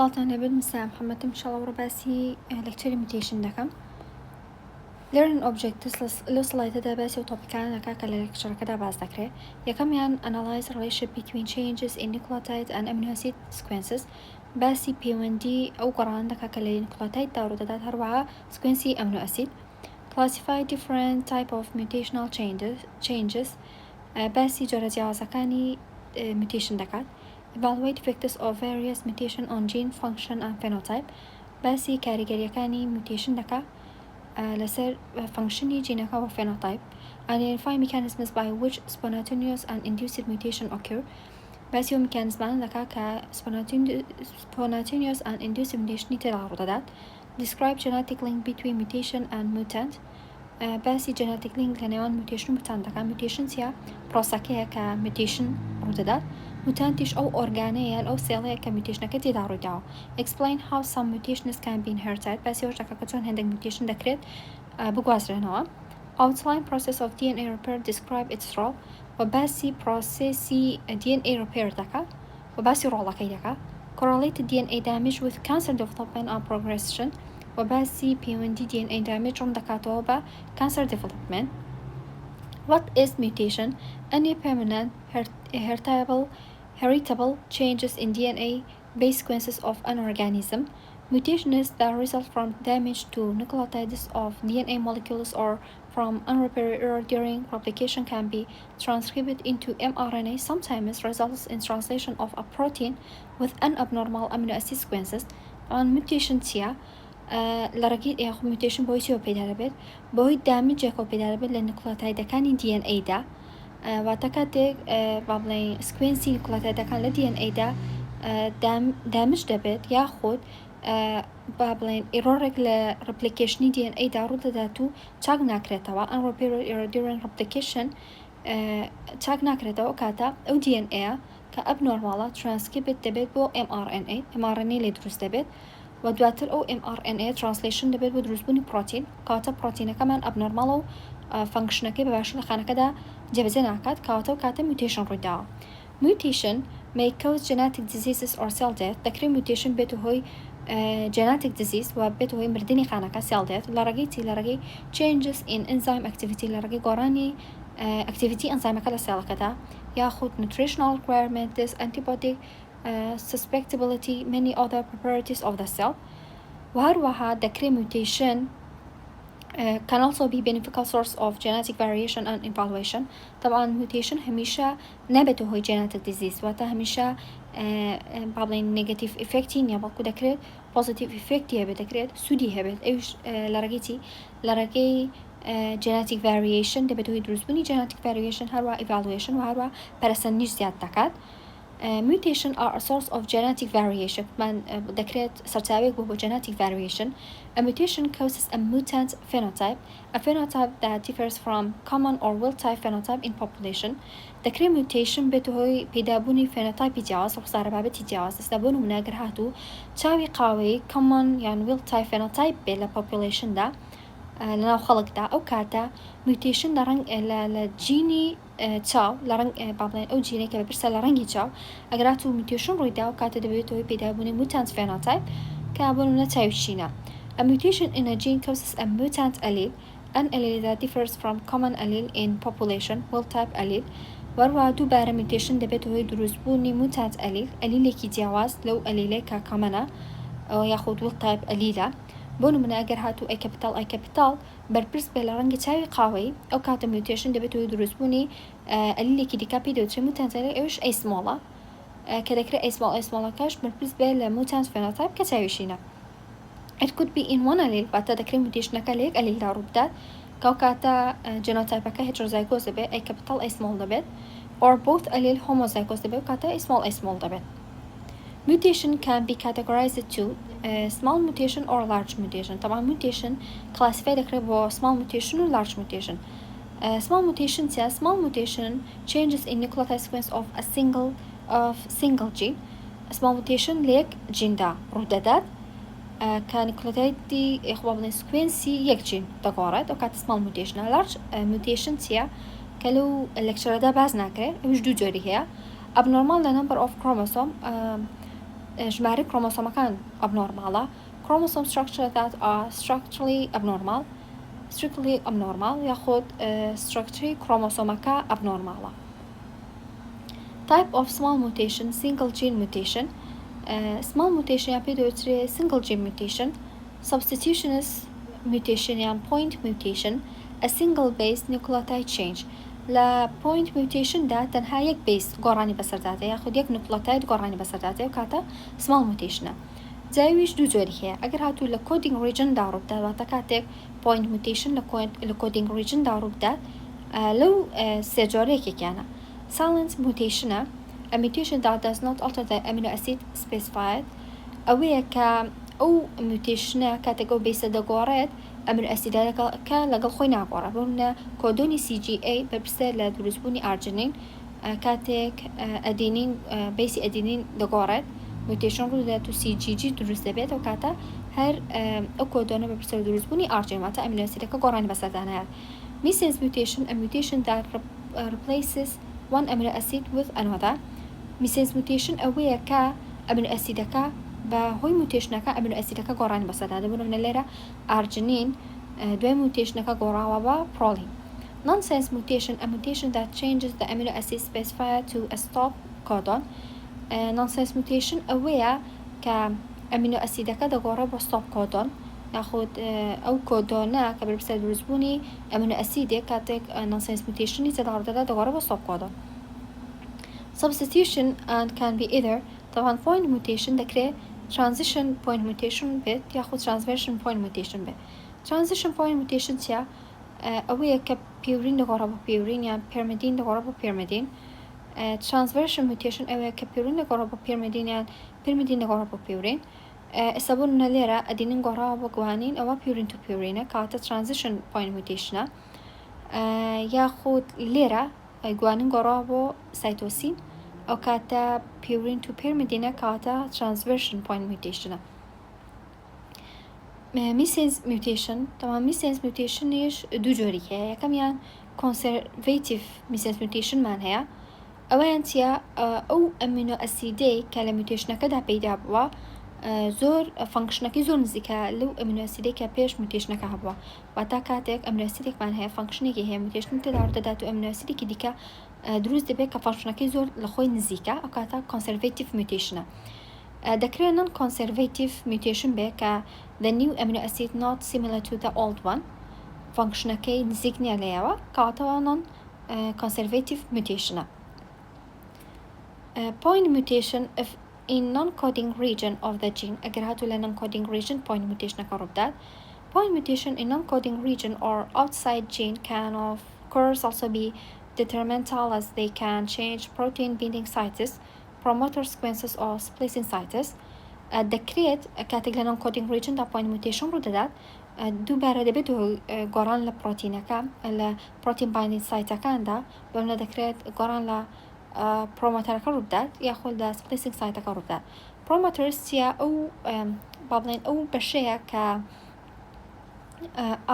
ساڵتان لەبێت مسا محەممەدم شڵەوڕ باسی لەکچەری میوتیشن دەکەم. Learning objectives لە سڵایدەدا باسی و تۆپیکان دەکا کە لە لەکچەرەکەدا باز دەکرێت. یەکەمیان analyze relationship between changes in nucleotide and amino acid sequences، باسی پەیوەندی ئەو گەڕان دەکا کە لە نوکلۆتایددا ڕوودەدات هەروەها سکوێنسی ئەمینۆ ئەسید. Classify different type of mutational changes، باسی جۆرە جیاوازەکانی mutation دەکات. Evaluate effects of various mutation on gene function and phenotype، باسی کاریگەریەکانی mutation دەکا لەسەر فانکشنی جینەکە و phenotype. Identify mechanisms by which spontaneous and induced mutation occur، باسی و میکانیزمان دەکا کە spontaneous and induced mutation تێدا ڕوودەدات. Describe genetic link between mutation and mutant، باسی genetic link لە نێوان mutation و mutant دەکا. Mutation چیە؟ پرۆسەکەیە کە mutation ڕوودەدات. Mutantish ئەو ئۆرگانەیە ئەو سێڵەیە کە mutation-ەکە تێدا ڕووداوە. Explain how some mutations can be inherited، باسی ئەوەش دەکا کە چۆن هەندێک mutation دەکرێت بگوازرێنەوە. Outline process of DNA repair، describe its role، و باسی پرۆسێسی DNA repair دەکا و باسی ڕۆڵەکەی دەکا. Correlate DNA damage with cancer development and progression، و باسی پەیوەندی DNA damage ڕوون دەکاتەوە بە cancer development. What is mutation? Any permanent heritable changes in DNA-based sequences of an organism. Mutation is the result from damage to nucleotides of DNA molecules or from unrepaired error during replication, can be transcribed into mRNA, sometimes results in translation of a protein with an abnormal amino acid sequences. On mutation تیا لەڕێگەی mutation بۆی چیەوە پێدا دەبێت؟ بۆی دامجێکەوە پێدا دەبێت لە نوکلۆتایدەکانی DNA دا، واتە کاتێک با بڵێن سکوێنسی نوکلۆتایدەکان لە DNA دا دامج دەبێت یاخود با بڵێن ئێرۆرێک لە ڕپلیکیشنی DNA دا ڕوودەدات و چاک ناکرێتەوە. unrepaired error during replication چاک ناکرێتەوە کاتە ئەو DNA کە ئەبنۆرماڵە ترانسکریبت دەبێت بۆ mRNA لێ دروست دەبێت و دواتر ئەو mRNA translation دەبێت بۆ دروستبوونی پرۆتین، کاتە پرۆتینەکەمان ئەبنۆرماڵە و فانکشنەکەی بەباشی لە خانەکەدا جێبەجێ ناکات، کاتە و کاتە mutation ڕوویداوە. Mutation may cause genetic diseases or cell death، دەکرێت mutation بێت و هۆی genetic disease و بێت و هۆی مردنی خانەکە cell death لە ڕێگەی چی؟ لە ڕێگەی changes in enzyme activity، لە ڕێگەی گۆڕانی activity ئەنزایمەکە لە سێڵەکەدا، یاخود nutritional requirements، antibiotic susceptibility، many other properties of the cell. و هەروەها دەکرێت mutation can also be beneficial source of genetic variation and evaluation. طبعا mutation هەمیشە نەبێت هۆی genetic disease، واتە هەمیشە با بڵێن negative effecti نیە، بەڵکو دەکرێت positive effecti هەبێت، دەکرێت سوودی هەبێت. ئەوش لە ڕێگەی چی؟ لە ڕێگەی genetic variation دەبێت هۆی دروستبوونی genetic variation، هەروە evaluation و هەروە پەرسەندنیش زیاد دەکات. Mutation are a source of genetic variation، من دەکرێت سەرچاوێک بۆ genetic variation. A mutation causes a mutant phenotype، a phenotype that differs from common or wild-type phenotype in population. دەکرێت mutation بێت هۆی پێدابوونی phenotype جیاواز و خسارە بابەتی جیاواز. ئێستا بۆ نمونە ئەگەر هاتوو چاوی قاوەی common یان wild-type phenotype بێت لە populationدا لەناو خەڵکدا، ئەو کاتە mutation لە جینی چاو لە ڕنگ با بڵێن ئەو جینێک کە بەپرسە لە ڕەنگی چاو ئەگەرات و mutation ڕوویدا و کاتە دەبێت هۆی پێدابوونی mutant phenotype کە بۆ نمونە چاویشینە. A mutation in a gene causes a mutant allele، an allele that differs from common allele in population، wild-type allele. وەروە دووبارە mutation دەبێت هۆی دروستبوونی mutant allele، ئەلیلێکی جیاواز لەو ئەلیلەی کە کامەنە یاخود wild-type allele. بۆ نمونە ئەگەر هاتوو ئای کەپیتاڵ بەرپرس بێ لە ڕەنگی چاوی قاوەی، ئەو کاتە mutation دەبێت هۆی دروستبوونی ئەلیلێکی دیکە پێ دەوترێت mutant allele، ئەوش ئەی سمۆڵە کە دەکرێت ئەی سمۆڵەکەش بەرپرس بێ لە mutant phenotype کە چاویشینە. It could be in one allele، واتە دەکرێت mutationەکە لە یەک ئەلیلدا ڕوو بدات کە ئەو کاتە genotypeەکە heterozygous دەبێت، ئەی کەپیتاڵ ئەی سمۆڵ دەبێت، or both allele homozygous دەبێت و کاتە ئەی سمۆڵ دەبێت. Mutation can be categorized to small mutation or large mutation. طبعا mutation classify دەکرێت بۆ small mutation و large mutation. Small mutation چیە؟ Small mutation changes in nucleotide sequence of a single gene. Small mutation لە یەک جیندا ڕوودەدات کە نوکلۆتایدی با بڵێن سکوێنسی یەک جین دەگۆڕێت، ئەو کاتە small mutation. large mutation چیە؟ کە لەو لەکچەرەدا باز ناکرێت، ئەوش دوو جۆری هەیە. abnormal the number of chromosome ژمارە کرۆمۆسۆمەکان abnormala chromosome structure that are strictly abnormal یاخود structure کرۆمۆسۆمەکە abnormala. Type of small mutation single gene mutation. Small mutation یا پێ دەوترێت single gene mutation. Substitutionist mutation یان point mutation a single base nucleotide change. لە point mutation دا تەنها یەک base گۆڕانی بەسەرداتێ یاخود یەک nucleotide گۆڕانی بەسەرداتێ و کاتە small mutation. جاویش دوو جۆری هەیە ئەگەر هاتوو لە coding region دا ڕووبدات واتە کاتێک point mutation لە coding region دا ڕووبدات لەو سێ جۆرەیەکێکیانە. Silent mutation a mutation that does not alter the amino acid specified ئەوەیە کە ئەو mutation کاتێک ئەو بێسە دەگۆڕێت ئەمینۆ ئەسیدەکە لەگەڵ خۆی ناگۆڕە بۆنە کۆدۆنی CGA بەرپرسە لە دروستبوونی ئارجنین کاتێک ئەدینین بێسی ئەدینین دەگۆڕێت mutation ڕوو دەدات و CGG دروست دەبێت و کاتە هەر ئەو کۆدۆنە بەرپرسە لە دروستبوونی ئارجین واتە ئەمینۆ ئەسیدەکە گۆڕانی بەسەردانایە. Missense mutation a mutation that replaces one amino acid with another. Missense mutation ئەوەیە کە ئەمینۆ ئەسیدەکە بە هۆی موتیشنەکە ئەمینۆ ئەسیدەکە گۆڕانی بەسەردا دەبوون لێرە ئارجنین دوای موتیشنەکە گۆڕاوە بە پرۆلین. Nonsense mutation a mutation that changes the amino acid specified to a stop codon. Nonsense mutation ئەوەیە کە ئەمینۆ ئەسیدەکە دەگۆڕێ بۆ stop codon یاخود ئەو کۆدۆنە کە بەرپرسە دروستبوونی ئەمینۆ ئەسیدێک کاتێک nonsense mutationi تێداڕدەدا دەگۆڕێ بۆ stop codon. Substitution and can be either طبعا point mutation دەکرێت transition point mutation بێت یاخود transversion point mutation بێت. Transition point mutation چیە؟ ئەوەیە کە پیورین دەگۆڕە بۆ پیورین یان پیرمidine دەگۆڕە بۆ پیرمidine. Transversion mutation ئەوەیە کە پیورین دەگۆڕە بۆ پیرمidine یان پیرمidine دەگۆڕە بۆ پیورین. ئێستا بۆنە لێرە ئەدینین گۆڕاوە بۆ گوانین ئەوە پیورین تو پیورینە کاتە transition point mutation یاخود لێرە گوانین گۆڕاوە بۆ سایتۆسین ئەو کاتە پیورین تو پیرمidine کاتە transversion point mutation. Missense mutation طبعا missense mutationیش دوو جۆری هەیە یەکەمیان conservative missense mutation مان هەیە ئەوەیان چیە ئەو ئەمینۆ ئەسیدەی کە لە موتیشنەکەدا پەیدا بووە زۆر فانکشنەکەی زۆر نزیکە لەو ئەمینۆ ئەسیدەی کە پێش موتیشنەکە هەبووە واتە کاتێک ئەمینۆ ئەسیدێکمان هەیە فانکشنێکی هەیە موتیشن تێدا ڕدەدات و ئەمینۆ ئەسیدێکی دیکە دروست دەبێت کە فانکشنەکەی زۆر لە خۆی نزیکە ئەو کاتە conservative mutation. دەکرێت non conservative mutation بێ کە the new amino acid not similar to the old one فانکشنەکەی نزیک نییە لەیەوە کاتەوە non conservative mutation. Point mutation if in non-coding region of the gene ئەگەر هاتوو لە non-coding region point mutation ڕووبدات. Point mutation in non-coding region or outside gene can of course also be detrimental as they can change protein binding sites, promoter sequences or splicing sites. دەکرێت کاتێک لە non-coding region دا point mutation ڕوو دەدات دووبارە دەبێت گۆڕان لە پرۆتینەکە لە protein binding سایتەکاندا بەڵێنە دەکرێت گۆڕان لە پرۆمۆتەرەکە ڕوو بدات یاخود لە splicing سایتەکە ڕوو بدات. promoters چیە؟ ئەو با بڵێن ئەو بەشەیە کە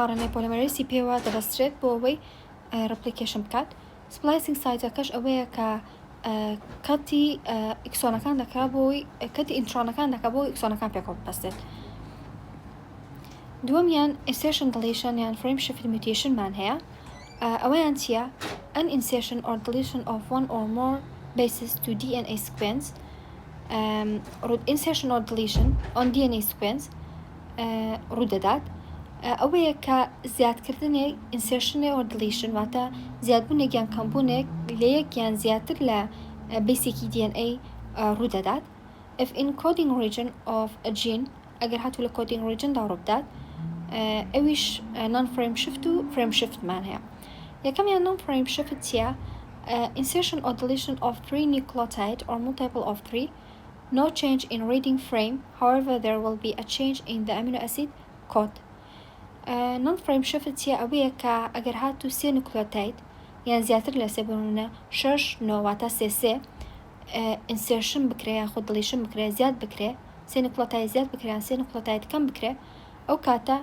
RNA polymerase پێوە دەبەسترێت بۆ ئەوەی replication بکات. splicing سایتەکەش ئەوەیە کە کەتی ئیکسۆنەکان دەکا بۆی کەتی ئینترۆنەکان دەکا بۆ ئیکسۆنەکان پێکەوە ببەستێت. دووەمیان insertion deletion یان frame shift mutation مان هەیە ئەوەیان چیە؟ an insertion or deletion of one or more bases to DNA sequence insertion or deletion on DNA sequence ڕوو دەدات ئەوەیە کە زیادکردنێک insertion or deletion واتە زیادبوونێک یان کەمبوونێک لە یەک یان زیاتر لە بەیسێکی DNA ڕوو دەدات. if in coding region of a gene ئەگەر هاتوو لە coding region دا ڕوو بدات ئەویش non-frame shift و frame shift مان هەیە. یەکەمیان non-frame shift چیە؟ insertion or deletion of 3 nucleotide or multiple of 3 no change in reading frame however there will be a change in the amino acid code. non-frame shift چیە؟ ئەوەیە کە ئەگەر هاتوو 3 nucleotide یان زیاتر لە 3 بوونە 6 9 3 insertion بکرێ یان خود deletion بکرێ زیاد بکرێ 3 nucleotide زیاد بکرێ یان 3 nucleotide کەم بکرێ ئەو کاتە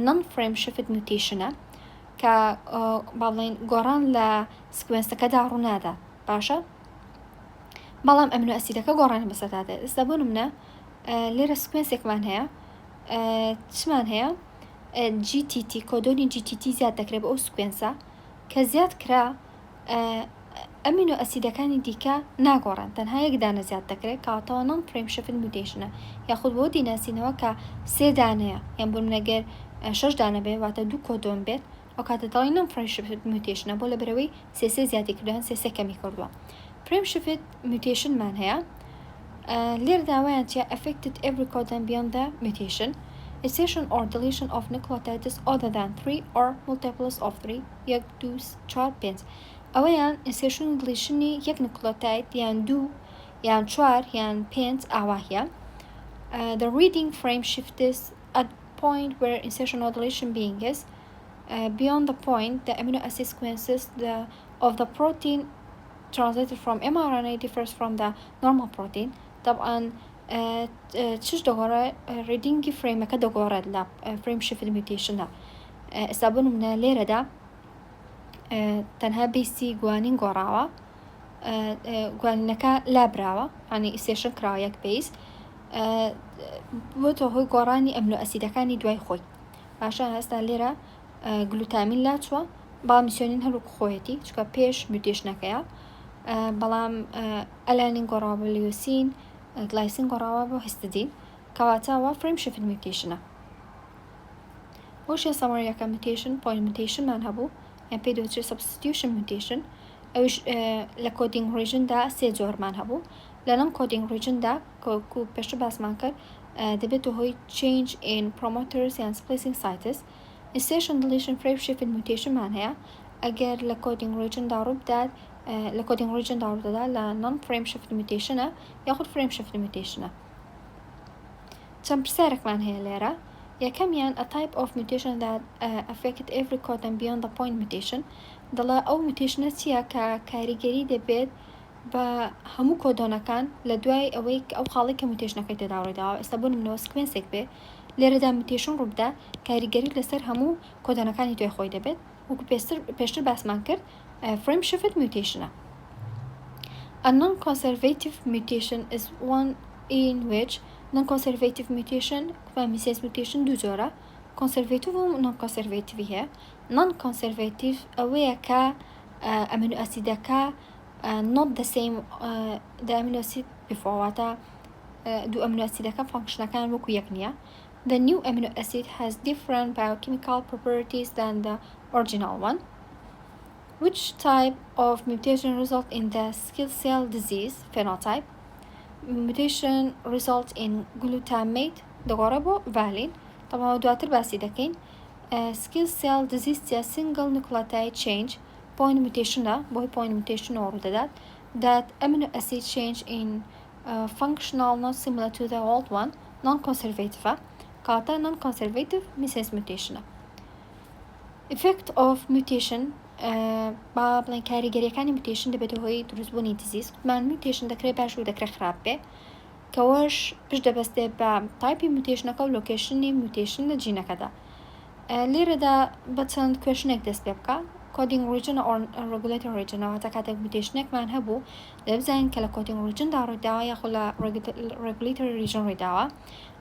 non-frame shift mutation کە با بڵێن گۆڕان لە سکوێنسەکەدا ڕوونادا باشە. بەڵام ئەمینۆ ئەسیدەکە گۆڕانی بەسەتادێت ئێستا بۆ نمونە لێرە سکوێنسێکمان هەیە چمان هەیە GTT کۆدۆنی GTT زیاد دەکرێت بە ئەو سکوێنسە کە زیاد کرا ئەمینۆ ئەسیدەکانی دیکە ناگۆڕن تەنها یەک دانە زیاد دەکرێت کاتەوە نان فریم شفت موتیشنە یاخود بۆ دیناسینەوە کە 3 دانەیە یان بۆ نەگەر 6 دانە بێ واتە 2 کۆدۆن بێت ئەو کاتە دەڵی نان فریم شفت موتیشنە بۆ لە بەرەوەی سێ زیادی کردویان سێ کەمی کردووە فریم شفت موتیشنمان هەیە لێر داوایان چیە affected every codon beyond the mutation insertion or deletion of nucleotides other than 3 or multiples of 3 1 2 4 5 ئەوەیان insertion و deletionی یەک نوکلۆتاید یان 2 یان 4 یان 5 ئاواهەیە the reading frame shifts at point where insertion or deletion being is beyond the point the amino acid sequences of the protein translated from mRNA differs from the normal protein طبعا تشش دغورة reading frame كده دغورة لا frame shift mutation استابون من ليرة دا تنها بيسي جوانين قراوة جوانينكا لابراوة يعني استيشن كراويك بيس بوتو هو قراني أملو أسيدا كاني دواي خوي عشان هستا ليرة جلوتامين لاتوا بامسيونين هلو خويتي شكا بيش ميوتيشنكيا بلام ألانين قراوة ليوسين glycine قراوة بو هستidine كواتاوا frame shift mutation وش summary يكا mutation point mutation من هبو يعني بيدوتري substitution mutation أوش لcoding region دا سي جور من هبو لنن coding region دا كو بشتر باس مانكر دبتو هوي change in promoters and splicing sites insertion deletion frame shift mutation من هيا أجر لcoding region دا ربداد لcoding region دا ربداد لنن frame shift mutation ياخد frame shift mutation تمبرسارك من هيا ليرا يكميان a type of mutation that affect every codon beyond the point mutation دڵا ئەو موتیشنەتیە کە کاریگەری دەبێت بە هەموو کۆدۆنەکان لە دوای ئەوەی ئەو خاڵی کە موتیشنەکەی تێداڕێداوە ئێستا بۆ نمونەوە سکوێنسێک بێ لێرەدا موتیشن ڕووبدا کاریگەری لەسەر هەموو کۆدۆنەکانی دوای خۆی دەبێت وەکو پێشتر باسمان کرد frame shift mutation A non-conservative mutation is one in which non-conservative mutation missense mutation دوو جۆرە conservative و non-conservative هەیە non-conservative ئەوەیە کە ئەمینۆ ئەسیدەکە not the same the amino acid before واتە دوو ئەمینۆ ئەسیدەکە فانکشنەکان وەکو یەک نییە the new amino acid has different biochemical properties than the original one which type of mutation result in the sickle cell disease phenotype mutation results in glutamate دەگۆڕە بۆ valine طبعا دواتر باسی دەکەین sickle cell disease a single nucleotide change point mutation بۆی point mutation ڕوودەدات that amino acid change in functional not similar to the old one non-conservative کاتە non-conservative missense mutation effect of mutation با بڵێن کاریگەریەکانی mutation دەبێتە هۆی دروستبوونی دیزیز مان mutation دەکرێت باش و دەکرێت خراپ بێ کەوەش پشت دەبەستێت بە تایپی موتیشنەکە و لۆکیشنی موتیشن لە جینەکەدا لێرەدا بە چەند کوێشنێک دەست پێ بکە coding region or regulatory region واتە کاتێک موتیشنێکمان هەبوو دەبزانین کە لە coding region دا ڕوویداوە یاخود لە regulatory region ڕوویداوە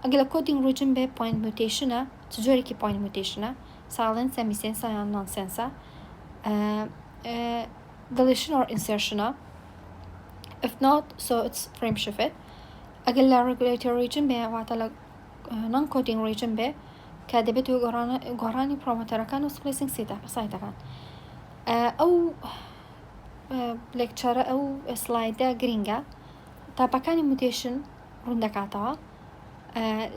ئەگەر لە coding region بێ point mutationە چ جۆرێکی point mutationە silence missense یان nonsense deletion or insertion if not so it's frame shift ئەگەر لە regulatory region بێ واتە لە non-coding region بێ کە دەبێت گۆڕانی پرۆمۆتەرەکان و splicing سایتەکان ئەو لێکچەرە ئەو سلایدە گرینگە تاپەکانی موتیشن ڕوون دەکاتەوە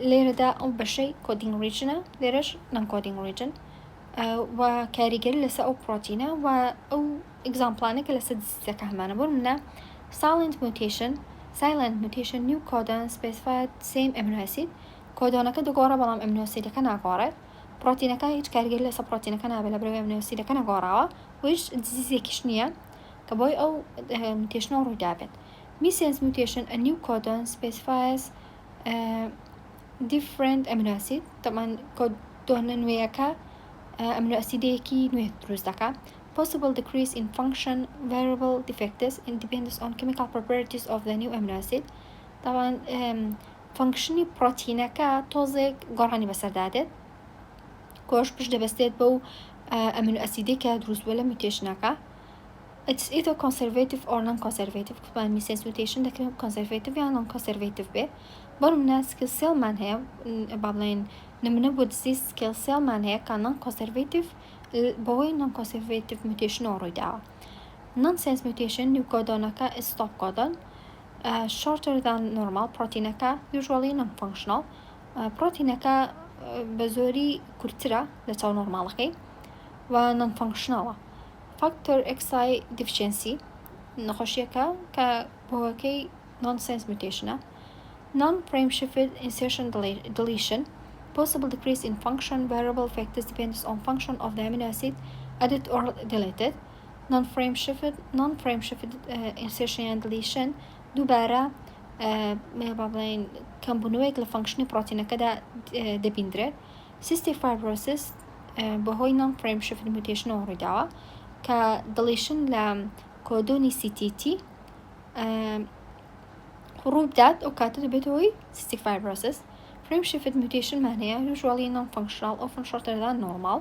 لێرەدا ئەو بەشەی coding regionە لێرەش non-coding region و کاریگەری لەسەر ئەو پرۆتینە و ئەو ئێگزامپڵانێکە لەسەر دیزیزەکە هەمانە بۆ منە silent mutation new codon specified same amino acid کۆدۆنەکە دەگۆڕە بەڵام ئەمینۆ ئەسیدەکە ناگۆڕێت پرۆتینەکە هیچ کاریگەری لەسەر پرۆتینەکە نابێت لە بەرەوەی ئەمینۆ ئەسیدەکە نەگۆڕاوە و هیچ دیزیزێکیش نییە کە بۆی ئەو موتیشنەوە ڕوویدابێت missense mutation a new codon specifies different amino acid طبعا کۆدۆنە نوێیەکە ئەمینۆ ئەسیدەیەکی نوێ دروست دەکات possible decrease in function, variable defects in depends on chemical properties of the new amino acid. طبعا فانكشنی پروتینەکە تۆزێک گۆڕانی بەسەردادێت کۆش پشت دەبەستێت بەو ئەمینۆ ئەسیدێکە دروست بووە لە میوتیشنەکە. It's either conservative or non-conservative. طبعا missense mutation دەکرێت conservative یان non-conservative بێ. بۆ نمونە سکیل سێڵمان هەیە با بڵێن نمونە بۆ disease سکیل سێڵمان هەیە کە non-conservative بەوەی non-conservative mutation ڕووی داوە. Nonsense mutation نیو کۆدۆنەکە stop codon shorter than normal پرۆتینەکە usually non-functional پرۆتینەکە بە زۆری کورتترە لە چاو نۆرماڵەکەی و non-functionalە. Factor XI deficiency نەخۆشیەکە کە بۆەکەی nonsense mutation non-frame shifted insertion deletion possible decrease in function variable factors depends on function of the amino acid added or deleted non-frame shifted insertion and deletion دووبارە با بڵێن کەمبوونەوەیەک لە فانکشنی پرۆتینەکەدا دەبیندرێت. cystic fibrosis بەهۆی non-frame shifted mutation ڕوویداوە کە deletion لە کۆدۆنی CTT ڕوو بدات ئەو کاتە دەبێتەوەی cystic fibrosis. frame shifted mutation مان هەیە usually non-functional often shorter than normal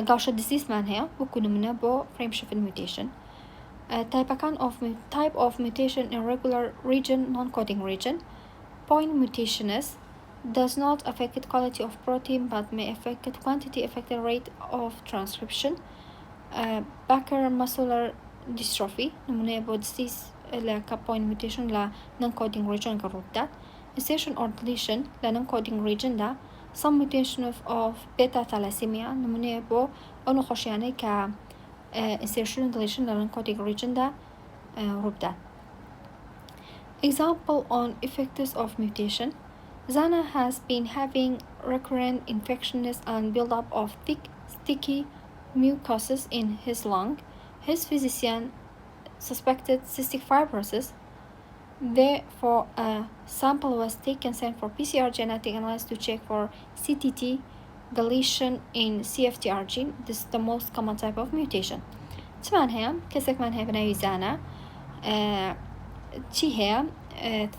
گاوشە disease مان هەیە وەکو نمونە بۆ frame shifted mutation. Type of mutation irregular region non-coding region. Point mutations does not affect quality of protein but may affect quantity affected rate of transcription. Becker muscular dystrophy نمونه بۆ disease لە point mutation لە non-coding region گەڕوودا. Insertion or deletion لە non-coding region دا some mutation of beta thalassemia نمونه بۆ ئەو نەخۆشیانەی کە insertion and deletion لە non-coding region دا ڕوودا. Example on effects of mutation. Zana has been having recurrent infections and build-up of thick, sticky mucuses in his lung. His physician suspected cystic fibrosis. Therefore, a sample was taken sent for PCR genetic analysis to check for CTT deletion in CFTR gene. This is the most common type of mutation. چمان هەیە کەسێکمان هەیە بەناوی زانە چی هەیە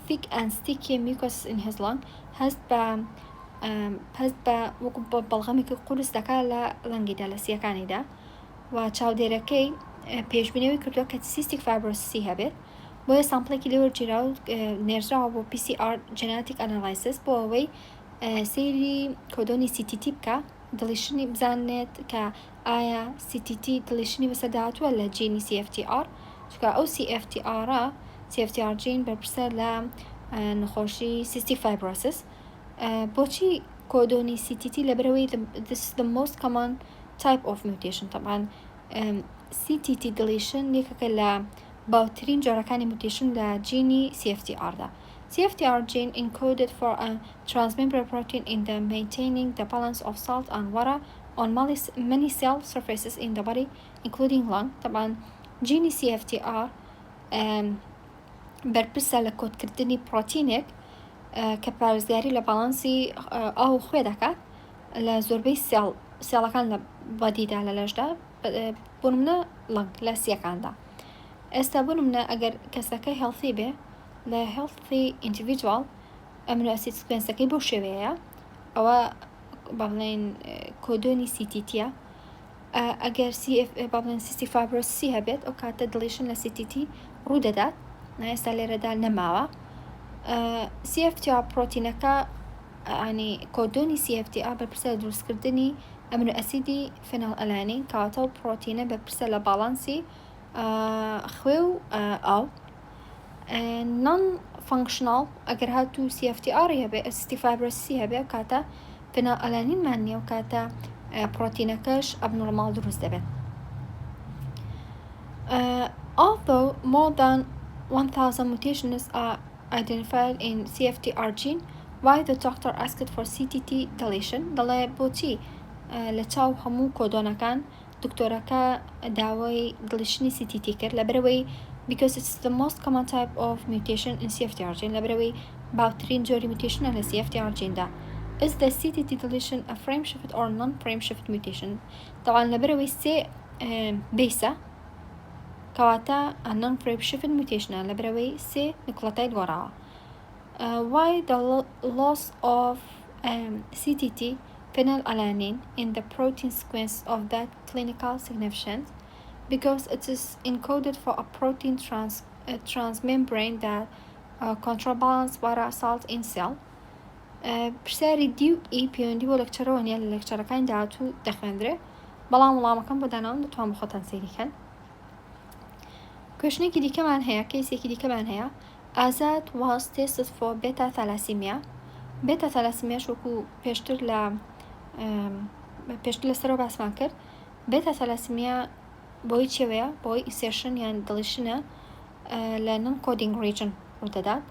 thick and sticky mucus in his lung هەست بە وەکو بەڵغەمێکی قورس دەکات لە لەنگیدا لە سیەکانیدا و چاودێرەکەی پێشبینەوەی کردووە کە cystic fibrosis هەبێت بۆیە سامپڵێکی لێوەرگیرا و نێرژراوە بۆ PCR genetic analysis بۆ ئەوەی سەیری کۆدۆنی CTT بکە دڵیشنی بزانێت کە ئایا CTT دڵیشنی بەسەرداهاتووە لە جینی CFTR چکە ئەو CFTR جین بەرپرسە لە نەخۆشی cystic fibrosis. بۆچی کۆدۆنی CTT لەبەرەوەی this is the most common type of mutation. طبعا CTT deletion یەکێکە لە باوترین جۆرەکانی mutation لە جینی CFTR دا. CFTR gene encoded for a transmembrane protein in the maintaining the balance of salt and water on many cell surfaces in the body including lung. طبعا جيني CFTR بەرپرسە لە کۆدکردنی پرۆتینێک کە پارێزگاری لە باڵانسی ئاو خوێ دەکات لە زۆربەی سێڵەکان لە بەدیدا لە لەشدا بۆ نمونە لەنگ لە سیەکاندا. ئێستا بۆ نمونە ئەگەر کەسەکەی هێڵثی بێ لە healthy individual ئەمینۆ ئەسید سکوێنسەکەی بۆ شێوەیە ئەوە با بڵێن کۆدۆنی CTTە ئەگەر با بڵێن cystic fibrosis هەبێت ئەو کاتە deletion لە CTT ڕوو دەدات ئێستا لێرەدا نەماوە. CFTR پرۆتینەکە ینی کۆدۆنی CFTR بەرپرسە لە دروستکردنی ئەمینۆ ئەسیدی فێنال ئەلانین کەواتە و پرۆتینە بەرپرسە لە باڵانسی خوێ و ئاو. non-functional ئەگەر هاتوو CFTR هەبێ cystic fibrosis هەبێ ئەو کاتە فێنال ئەلانینمان نییە و کاتە پرۆتینەکەش abnormal دروست دەبێت. Although more than 1,000 mutations are identified in CFTR gene, why the doctor asked for CTT deletion? دەڵێ بۆچی لە چاو هەموو کۆدۆنەکان دکتۆرەکە داوای دڵیشتنی CTT کرد لەبەرەوەی because it's the most common type of mutation in CFTR gene لەبەرەوەی باوترین جۆری mutation لە CFTR gene دا. Is the CTT deletion a frame shift or non-frame shift mutation? طبعا لەبەرەوەی سێ بيسا كواتا non-frame shift mutation لبروي سي نقلتين وراء. Why the loss of CTT phenylalanine in the protein sequence of that clinical significance? Because it is encoded for a protein transmembrane that counterbalance وراء salt in cell. پرسیاری دیو ئی پەیوەندی بۆ لەکچەرەوە لە لەکچەرەکانی داهاتوو دەخوێندرێ بەڵام وەڵامەکەم بۆ داناوم دەتوان بە خۆتان سەیریکەن. کوێشنێکی دیکەمان هەیە کەیسێکی دیکەمان هەیە ئازاد was tested for beta thalassemia. beta thalassemia شوکو پێشتر لەسەرەوە باسمان کرد. beta thalassemia بۆی چێوەیە بۆی insertion یان deletionە لە non-coding region ڕوودەدات.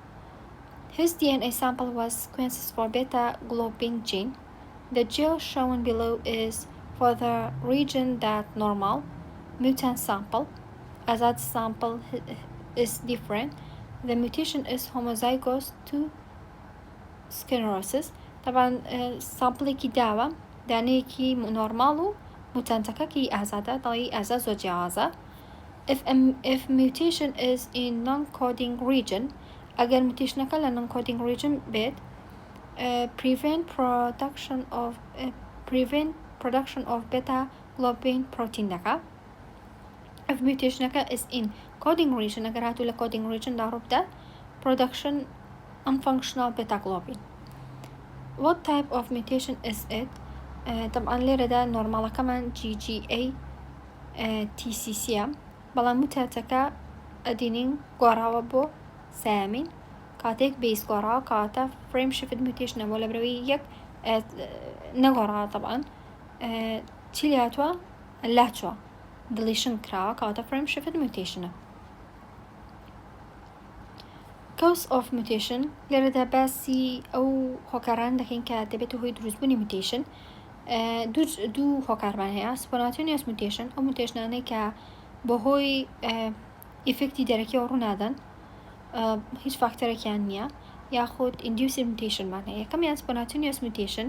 His DNA sample was sequences for beta globin gene. The gel shown below is for the region that normal mutant sample. Azad sample is different. The mutation is homozygous to sclerosis. طبعا sample كي داوا داني كي normal و mutantaka كي أزادا طوي أزا زوجيازا. If mutation is in non-coding region أجر mutationaka ل non-coding region بيت prevent production of beta globin protein دكا. If mutationaka is in coding region أجر هاتو ل coding region دارو بدا production unfunctional beta globin. What type of mutation is it? طبعا ليرة دا نورمالا كمان GGA TCC بلا متاتكا أدينين قراوة بو سامين كاتيك بيس قراوة كاتا فريم شيفت ميوتيشن ولا بروي يك نقراوة طبعا تيلياتوا اللاتوا دليشن كراوة كاتا فريم شيفت ميوتيشن. cause of mutation لێرە دا باسی ئەو هۆکاران دەکەین کە دەبێت هۆی دروستبوونی mutation. دوو هۆکارمان هەیە spontaneous mutation ئەو موتیشنانەی کە بە هۆی ئیفکتی دەرەکیەوە ڕوونادەن هیچ فاکتەرێکیان نییە یاخود induced mutation مان هەیە. یەکەمیان spontaneous mutation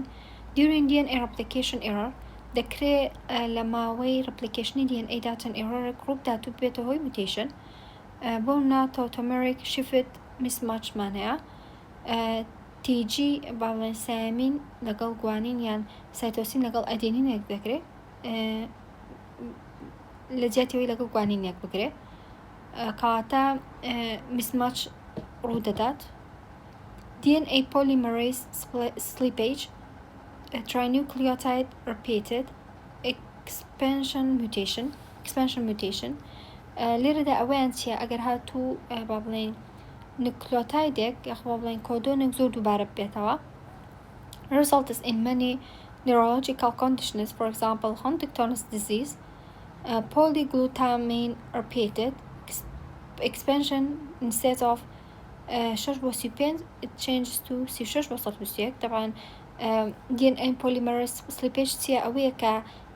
during DNA replication error دەکرێت لە ماوەی replicationی DNA دا چەند error group داتوو بێتە هۆی mutation بۆ منە tautomeric shift mismatch مان هەیە TG باڵێن سامین لەگەڵ گوانین یان سایتۆسین لەگەڵ ئەدێنینێک دەکرێت لە جیاتیەوەی لەگەڵ گوانینێک بگرێت کەواتە mismatch ڕوودەدات. DNA polymerase slippage trinucleotide repeated expansion mutation لێرەدا ئەوەیان چیە ئەگەر هاتوو با بڵێن نوکلۆتایدێک یاخوا بڵێن کۆدۆنێک زۆر دووبارە بێتەوە results in many neurological conditions, for example Huntington's disease. Polyglutamine repeated expansion instead of 6 it changes to C6 طبعا DNA polymerase slippage چیە ئەوەیە کە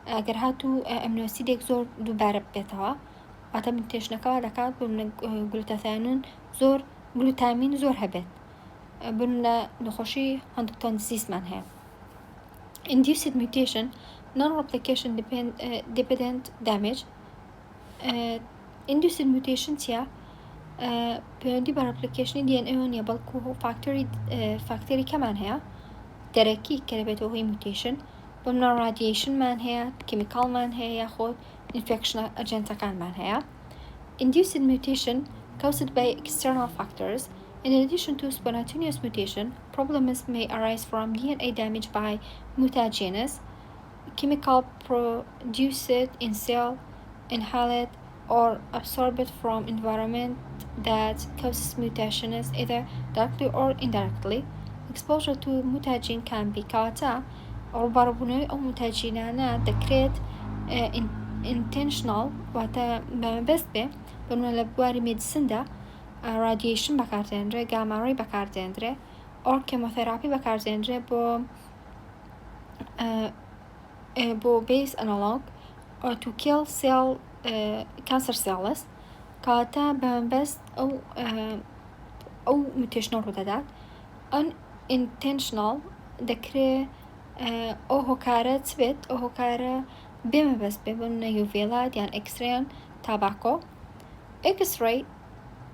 ئەگەر هاتوو ئەمینۆسیدێک زۆر دووبارە بێتەوە واتە متێشنەکەەوە دەکات گلوتامین زۆر هەبێت بنە نەخۆشی هەندێکتۆن دیزیزمان هەیە. Induced mutation non-replication dependent damage. Induced mutation چیە پەیوەندی بە replicationی DNA نیە بەڵکو فاکتەری کەمان هەیە دەرەکی کە دەبێتەوە هۆی mutation بۆ منە radiationمان هەیە کیمیکالمان هەیە یاخۆ infection agentەکانمان هەیە. Induced mutation caused by external factors. In addition to spontaneous mutation, problems may arise from DNA damage by mutagenes, chemical produced in cell, inhaled or absorbed from environment that causes mutations either directly or indirectly. Exposure to mutagen can be kawata or barbunoi or mutagenana decreed intentional wata best be بمن لبواری مدیسندا radiation بکاردندره گاما ری بکاردندره or chemotherapy بکاردندره با base analog or to kill cancer cells کاتا بمبست او mutational رو داد unintentional دکره او هکاره تبت او هکاره بما بس ببن UV light يعني X-ray تاباكو X-ray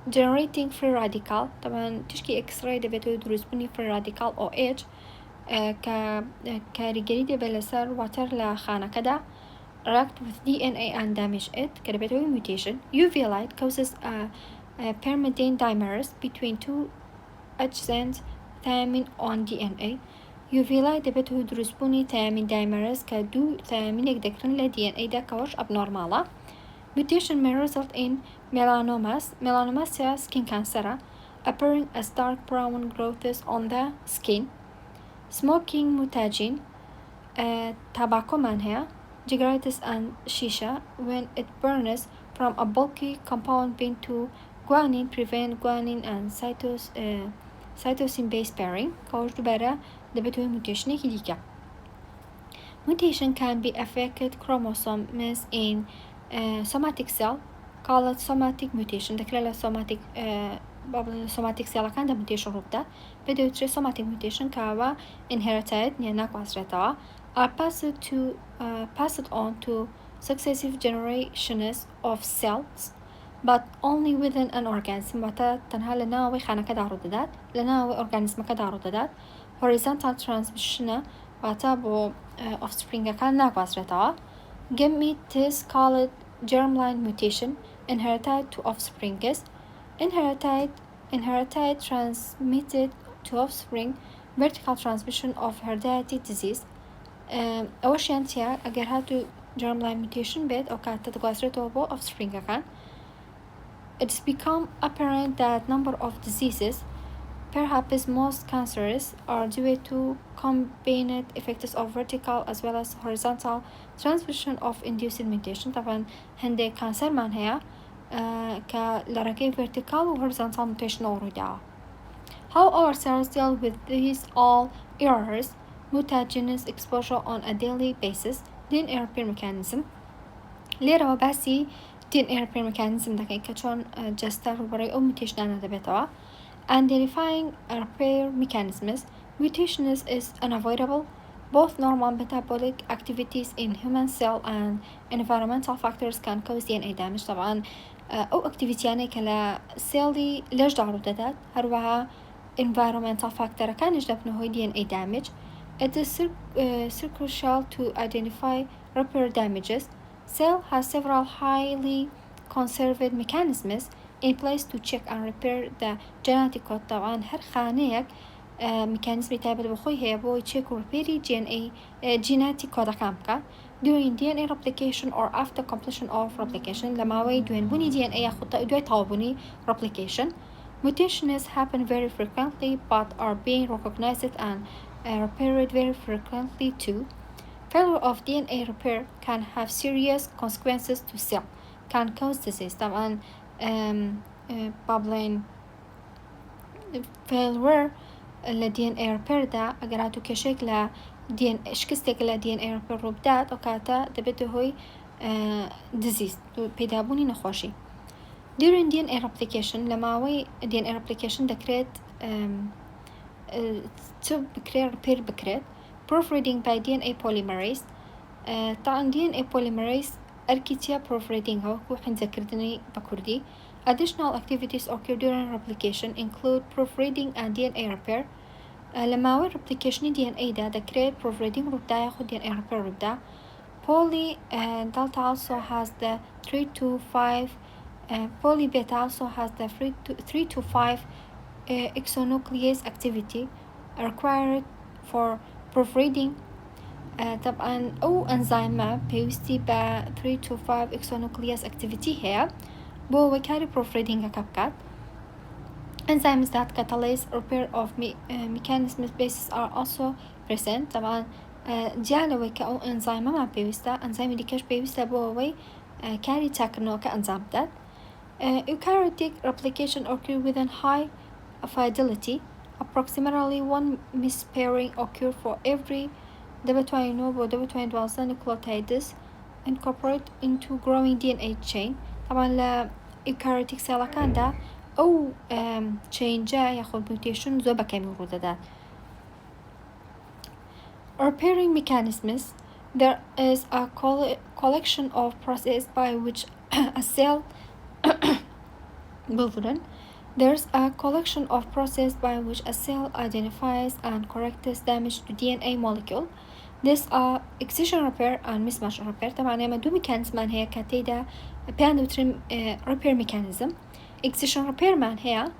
generating free radical طبعا تشكي X-ray دبتو يدرس بني free radical OH كاريجريدي بلسر واتر لخانة كدا react with DNA and damage it كدبتو mutation UV light causes a permanent dimers between two adjacent ثامن on DNA UV light دبتو يدرس بني ثامن dimers كدو ثامن يقدرن ل DNA دا كوش abnormala mutation may result in melanomas skin cancer appearing as dark brown growths on the skin smoking mutagen tobacco manhia cigarettes and shisha when it burns from a bulky compound being to guanine prevent guanine and cytosine base pairing كوش دبارة دبتو mutation كديكا mutation can be affected chromosomes in somatic cell called somatic mutation دكلا somatic somatic cell كان ده mutation ربطة بدو يتري somatic mutation كاوا inherited نيناك واسرتها are passed on to successive generations of cells but only within an organism وتا تنها لناوي خانة كدا رددات لناوي organism كدا رددات horizontal transmission وتا بو offspring كان ناك واسرتها gametes called germline mutation inherited to offsprings inherited transmitted to offspring vertical transmission of hereditary disease أول شيء أنتيا أجر هاتو germline mutation بيت أو كانت تتقاسرته بو offspring كان it's become apparent that number of diseases perhaps most cancers are due to combined effects of vertical as well as horizontal transmission of induced mutation طبعا هندي كانسر معناها كلركي vertical و horizontal mutation ورداء how our cells deal with these all errors mutagenous exposure on a daily basis DNA repair mechanism ليرة وباسي DNA repair mechanism دكي كتشون جستر وبري أو mutation أنا دبتوا identifying repair mechanisms mutations is unavoidable both normal metabolic activities in human cell and environmental factors can cause DNA damage طبعا أو activity يعني كلا سيلي ليش دارو دادات هروها environmental factor كان يجدب نهو DNA damage it is crucial to identify repair damages cell has several highly conserved mechanisms in place to check and repair the genetic code طبعا هر خانيك ميكانيزم تابع بخوي هي بو check و repair genetic code كامكا during DNA replication or after completion of replication لما وي دوين بني DNA ياخد دوي طابوني replication mutations happen very frequently but are being recognized and repaired very frequently too failure of DNA repair can have serious consequences to cell can cause disease طبعا بابلين failure ل DNA repair دا أجراتو كشكل شكستك ل DNA repair ربدات أو كاتا دبته هوي disease بيدابوني نخوشي during DNA replication لما وي DNA replication دكريت تب بكرير repair بكريت proofreading by DNA polymerase طبعا DNA polymerase أركيتيا proofreading هو حين ذكرتني بكردي additional activities occur during replication include proofreading and DNA repair لما هو replication DNA دا create proofreading ربدا ياخد DNA repair ربدا poly delta also has the 3 to 5 poly beta also has the 3 to 5 exonuclease activity required for proofreading طبعا أو أنزيم بيوستي ب 3 to 5 exonuclease activity هي بو وكاري proofreading كابكات enzymes that catalyze repair of mechanism bases are also present طبعا جعلوا كأو أنزيم ما بيوستا أنزيم اللي كاش بيوستا بووي كاري تاكنو كأنزيم ده eukaryotic replication occur within high fidelity approximately one mispairing occur for every double-twined nucleotides incorporate into growing DNA chain طبعا لا eukaryotic cell كان ده أو chain جا ياخد mutation زوبا كامل رددات repairing mechanisms There is a collection of processes by which a cell There's a collection of processes by which a cell identifies and corrects damage to DNA molecule. These are excision repair and mismatch repair. طبعا هما دو ميكانيزمان هي كتيدا بيان دوتريم repair mechanism. Excision repair man هي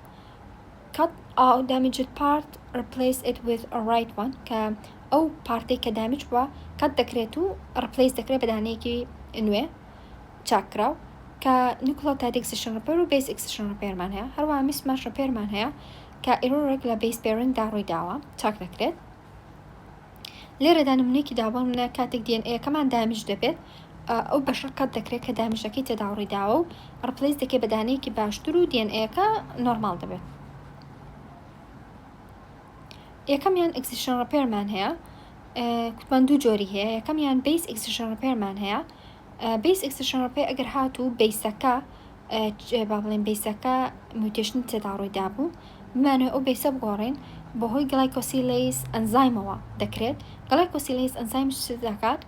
cut out damaged part, replace it with a right one أو part كدامج و cut دكريتو replace دكري بدانيكي إنوي چاکراو که nucleotide excision repair و base excision repair man هەیە هەروەها mismatch repair man هەیە کە error لە base pairing دا ڕووی داوە چاک دەکرێت لێرەدا نمونەیەکی داوە منە کاتێک DNA کەمان دامج دەبێت ئەو بەشە کات دەکرێت کە دامجەکەی تێدا ڕووی داوە و replace دەکێت بە دانەیەکی باشتر و DNA کە نۆرمال دەبێت یەکەمیان excision repair man هەیە کوتمان دوو جۆری هەیە یەکەمیان base excision repair man هەیە base excision repair ئەگەر هاتوو بیسەکە با بڵێن بیسەکە mutation تێدا ڕوویدا بوو بمانوێت ئەو بیسە بگۆڕین بەهۆی glycosylase ئەنزایمەوە دەکرێت glycosylase ئەنزایم چ دەکات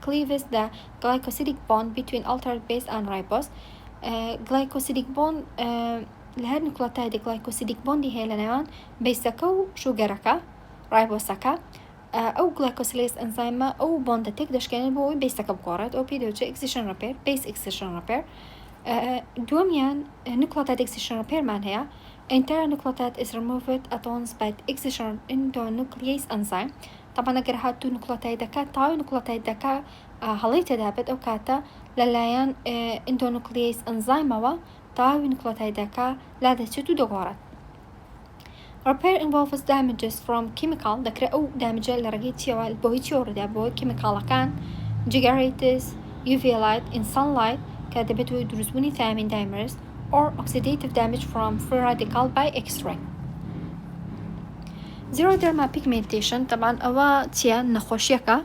cleaves the glycosidic bond between altered base and ribose glycosidic bond لە هەر nucleotide glycosidic bondی هەیە لە نێوان بیسەکە و شوگەرەکە رایبۆسەکە ئەو glycosylase ئەنزایمە ئەو بۆندە تێک دەشکێنێت بۆ ئەوی بیسەکە بگۆڕێت ئەو پێی دەوترێت excision repair base excision repair دووەمیان nucleotide excision repair مان هەیە entire nucleotide is removed at once by excision endonuclease enzyme طبعا ئەگەر هاتوو nucleotideەکە تاوی nucleotideەکە هەڵی تێدا بێت ئەو کاتە لەلایەن endonuclease ئەنزایمەوە تاوی nucleotideەکە لا دەچێت و دەگۆڕێت Repair involves damages from chemical دەکرێت ئەو دامجە لە ڕێگەی چیەوە بۆی چۆڕدا بۆ کیمیکاڵەکان جگەریتس UV light in sunlight کە دەبێت و دروستبوونی thiamine dimers or oxidative damage from free radical by X-ray Xeroderma pigmentation طبعا ئەوە چیە نەخۆشیەکە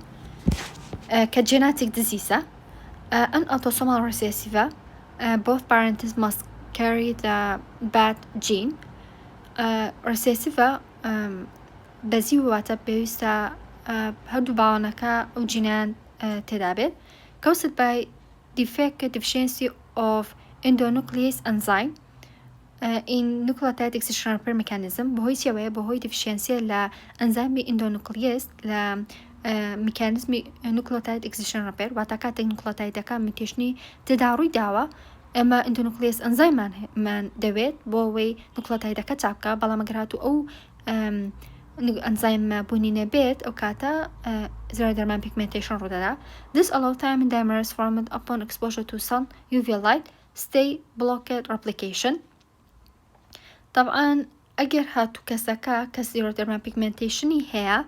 کە genetic disease an autosomal recessive both parents must carry the bad gene recessive بەزی واتە پێویستە هەردوو باوانەکە ئەو جینیان تێدا بێت caused by defect deficiency of endonuclease enzyme in nucleotide excision repair mechanism بەهۆی چیەوەیە بەهۆی deficiency لە ئەنزایمی endonuclease لە میکانیزمی nucleotide excision repair واتە کاتێک nucleotideەکە میتێشنی تێدا ڕووی داوە ئەمە endonuclease ئەنزایمان دەوێت بۆ ئەوەی nucleotideەکە چاپکە بەڵام ئەگەر هاتوو ئەو ئەنزایم بوونی نەبێت ئەو کاتە xeroderma pigmentation ڕوودەدا This allows thiamine dimers formed upon exposure to sun UV light stay blocked replication طبعا ئەگەر هاتوو کەسەکە کە xeroderma pigmentationi هەیە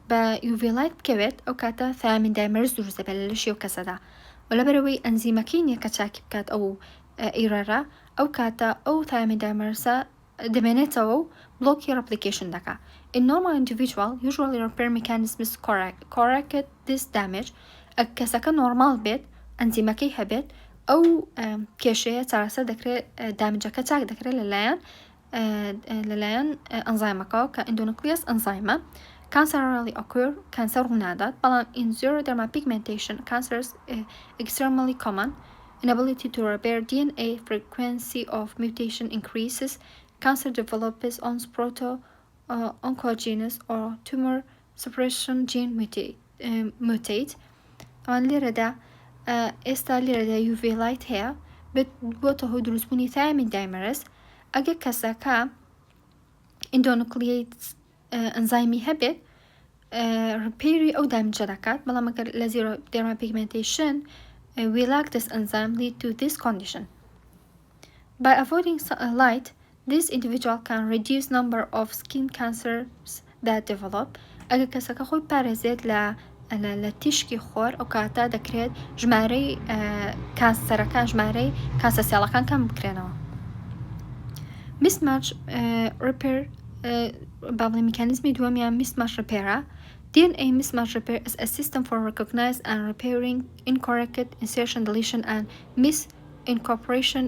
بە UV light بکەوێت ئەو کاتە thiamine dimers دروست دەبێت لە لەشی ئەو کەسەدا ولەبەرەوەی ئەنزیمەکەی نییە کە چاکی بکات ئەو ئیرەرە ئەو کاتە ئەو thiamine dimersە دەمێنێتەوە و بلۆکی replication دەکات In normal individual usually repair mechanisms correct this damage کەسەکە نۆرمال بێت ئەنزیمەکەی هەبێت ئەو کێشەیە چارەسەر دەکرێت دامجەکە چاک دەکرێت لەلایەن ئەنزایمەکەەوە کە endonuclease ئەنزایمە Cancer rarely occur cancer ڕوونادات بەڵام in xeroderma pigmentation cancer is extremely common inability to repair DNA frequency of mutation increases cancer develops on oncogenes or tumor suppression gene mutate طبعا لێرەدا ئێستا لێرەدا UV light هەیە بۆتە هۆی دروستبوونی thiamine dimers ئەگەر کەسەکە endonuclease ئەنزایمی هەبێت ریپێری ئەو دامجە دەکات بەڵام ئەگەر لە xeroderma pigmentation we lack this enzyme lead to this condition by avoiding light this individual can reduce number of skin cancers that develop ئەگەر کەسەکە خۆی پارێزێت لە تیشکی خۆر ئەو کاتە دەکرێت ژمارەی کانسەرەکان ژمارەی کانسە سێڵەکان کەم بکرێنەوە mismatch repair بابڵێ میکانیزمی دووەمیان mismatch repair DNA mismatch repair is a system for recognizing and repairing incorrect insertion deletion and misincorporation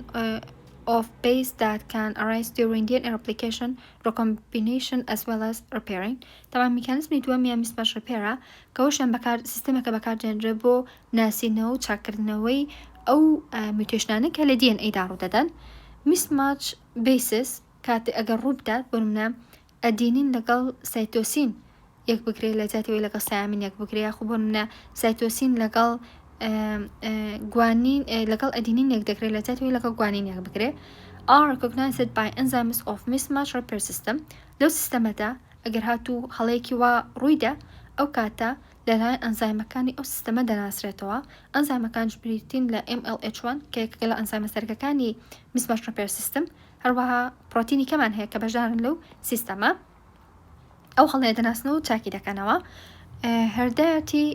of base that can arise during DNA replication, recombination as well as repairing. طبعا ميكانيزمی دووەمیان mismatch repair کەەوەشیان بەکار سیستەمەکە بەکاردێنرێ بۆ ناسینەوە و چاکردنەوەی ئەو میوتیشنانە کە لە DNA دا ڕوودەدەن. mismatch bases کاتێ ئەگەر ڕوو بدات بۆ نمونە ئەدینین لەگەڵ سایتۆسین یەک بگرێت لە جاتەوەی لەگەڵ سایامین یەک بگرێت یاخۆ بۆ نمونە سایتۆسین لەگەڵ گوانین لەگەڵ ئەدینین یەک دەکرێت لە جاتەوەی لەگەڵ گوانین یەک بگرێت. are recognized by enzymes of mismatch repair system. لەو سیستەمەدا ئەگەر هاتوو هەڵەیەکی وا ڕوویدا ئەو کاتە لەلایەن ئەنزایمەکانی ئەو سیستەمە دەناسرێتەوە. ئەنزایمەکان بریتین لە MLH1 کە یەکێکە لە ئەنزایمە سەرەکیەکانی mismatch repair system. هەروەها پرۆتینی کەمان هەیە کە بەشدارن لەو سیستەمە. ئەو هەڵەیە دەناسنەوە و چاکی دەکەنەوە. هەردایەتی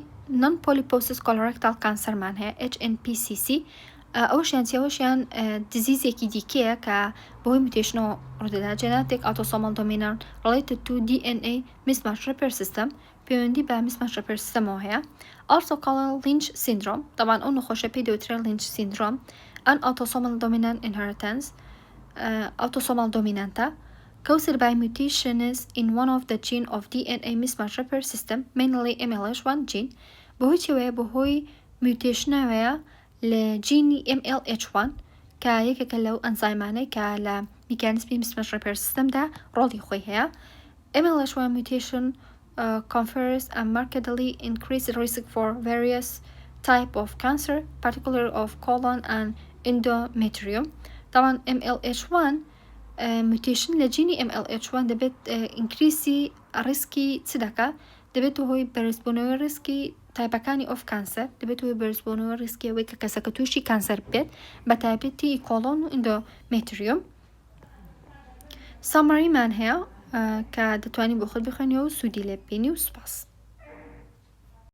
non-polyposis colorectal cancerمان هەیە HNPCC. ئەوشیان چیەوەشیان دیزیزێکی دیکەیە کە بەهۆی میوتیشنەوە ڕوودەدا genetic autosomal dominant related to DNA mismatch repair system پەیوەندی بە mismatch repair systemەوە هەیە. also called Lynch syndrome. طبعا ئەو نەخۆشە پێی دەوترێت Lynch syndrome. an autosomal dominant inheritance autosomal dominanta caused by mutations in one of the gene of DNA mismatch repair system mainly MLH1 gene. بەهۆی چێوەیە بەهۆی میوتیشنەوەیە لە جینی MLH1 کە یەکێکە لەو ئەنزایمانەی کە لە میکانیزمی mismatch repair systemدا ڕۆڵی خۆی هەیە. MLH1 mutation confers a markedly increased risk for various type of cancer, particularly of colon and endometrium. طبعا MLH1 mutation لە جینی MLH1 دەبێت increase ریسکی چ دەکا؟ دەبێت هۆی بەرزبوونەوەی ریسکی تایپەکانی ئۆف کانسەر، دەبێت هۆی بەرزبوونەوە ریسکیەوەی کە کەسەکە تووشی کانسەر بێت بە تایبەتی کۆڵۆن و ئیندۆمێتریۆم. سامەریمان هەیە کە دەتوانین بۆ خۆت بخوێنیەوە و سوودی لێ ببینی و سوپاس.